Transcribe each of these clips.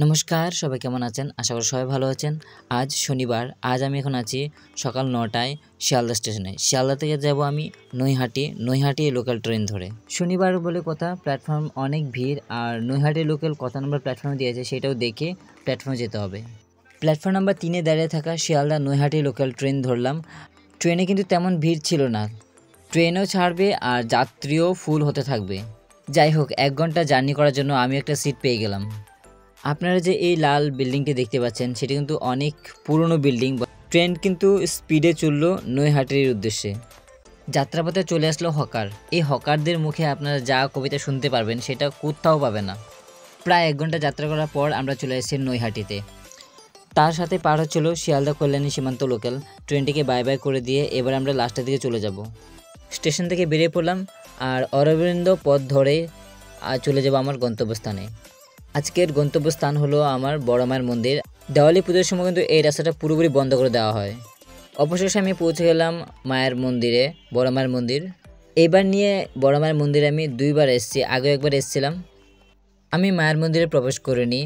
নমস্কার, সবাই কেমন আছেন? আশা করি সবাই ভালো আছেন। আজ শনিবার। আজ আমি এখন আছি সকাল ৯টায় শিয়ালদা স্টেশনে। শিয়ালদা থেকে যাব আমি নৈহাটি লোকাল ট্রেন ধরে। শনিবার বলে কথা, প্ল্যাটফর্ম অনেক ভিড়, আর নৈহাটি লোকাল কত নম্বর প্ল্যাটফর্মে দিয়েছে সেটাও দেখে প্ল্যাটফর্মে যেতে হবে। প্ল্যাটফর্ম নাম্বার 3-এ দাঁড়িয়ে থাকা শিয়ালদা নৈহাটি লোকাল ট্রেন ধরলাম। ট্রেনে কিন্তু তেমন ভিড় ছিল না। ট্রেনও ছাড়বে আর যাত্রীও ফুল হতে থাকবে। যাই হোক, 1 ঘন্টা জার্নি করার জন্য আমি একটা সিট পেয়ে গেলাম। আপনারা যে এই লাল বিল্ডিংটি দেখতে পাচ্ছেন সেটি কিন্তু অনেক পুরনো বিল্ডিং। ট্রেন কিন্তু স্পিডে চলল নৈহাটির উদ্দেশ্যে। যাত্রাপথে চলে আসলো হকার। এই হকারদের মুখে আপনারা যা কবিতা শুনতে পারবেন সেটা কোথাও পাবে না। প্রায় 1 ঘন্টা যাত্রা করার পর আমরা চলে এসেছি নৈহাটিতে। তার সাথে পার হচ্ছিল শিয়ালদা কল্যাণী সীমান্ত লোকাল। ট্রেনটিকে বাই বাই করে দিয়ে এবার আমরা লাস্টের দিকে চলে যাব। স্টেশন থেকে বেরিয়ে পড়লাম আর অরবিন্দ পথ ধরে চলে যাব আমার গন্তব্যস্থানে। আজকের গন্তব্যস্থান হলো আমার বড় মায়ের মন্দির। দেওয়ালি পুজোর সময় কিন্তু এই রাস্তাটা পুরোপুরি বন্ধ করে দেওয়া হয়। অবশেষে আমি পৌঁছে গেলাম মায়ের মন্দিরে, বড় মায়ের মন্দির। এইবার নিয়ে বড় মায়ের মন্দিরে আমি 2বার এসেছি, আগেও একবার এসেছিলাম। আমি মায়ের মন্দিরে প্রবেশ করিনি,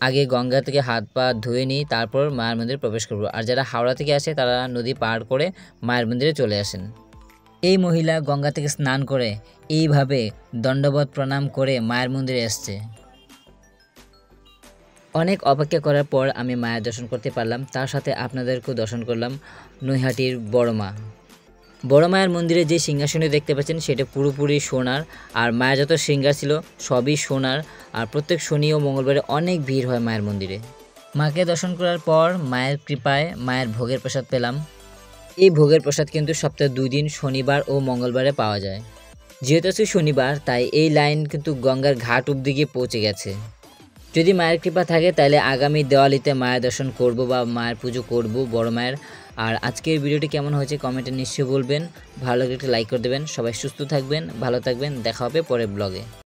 আগে গঙ্গা থেকে হাত পা ধুয়ে নিই, তারপর মায়ের মন্দিরে প্রবেশ করব। আর যারা হাওড়া থেকে আসে তারা নদী পার করে মায়ের মন্দিরে চলে আসেন। এই মহিলা গঙ্গা থেকে স্নান করে এইভাবে দণ্ডবত প্রণাম করে মায়ের মন্দিরে এসছে। অনেক অপেক্ষা করার পর আমি মায়ের দর্শন করতে পারলাম। তার সাথে আপনাদেরকেও দর্শন করলাম নৈহাটির বড় মা। বড় মায়ের মন্দিরে যে সিংহাসনটি দেখতে পাচ্ছেন সেটা পুরোপুরি সোনার, আর মায়ের যত শৃঙ্গার ছিল সবই সোনার। আর প্রত্যেক শনি ও মঙ্গলবারে অনেক ভিড় হয় মায়ের মন্দিরে। মাকে দর্শন করার পর মায়ের কৃপায় মায়ের ভোগের প্রসাদ পেলাম। এই ভোগের প্রসাদ কিন্তু সপ্তাহে 2 দিন শনিবার ও মঙ্গলবারে পাওয়া যায়। যেহেতু আছে শনিবার, তাই এই লাইন কিন্তু গঙ্গার ঘাট অব্দি গিয়ে পৌঁছে গেছে। যদি মায়ের কৃপা থাকে তাহলে আগামী দেওয়ালিতে মায়ের দর্শন করব বা মায়ের পুজো করব বড় মায়ের। আর আজকের ভিডিওটি কেমন হয়েছে কমেন্টে নিশ্চয়ই বলবেন। ভালো লাগলে একটা লাইক করে দেবেন। সবাই সুস্থ থাকবেন, ভালো থাকবেন। দেখা হবে পরের ব্লগে।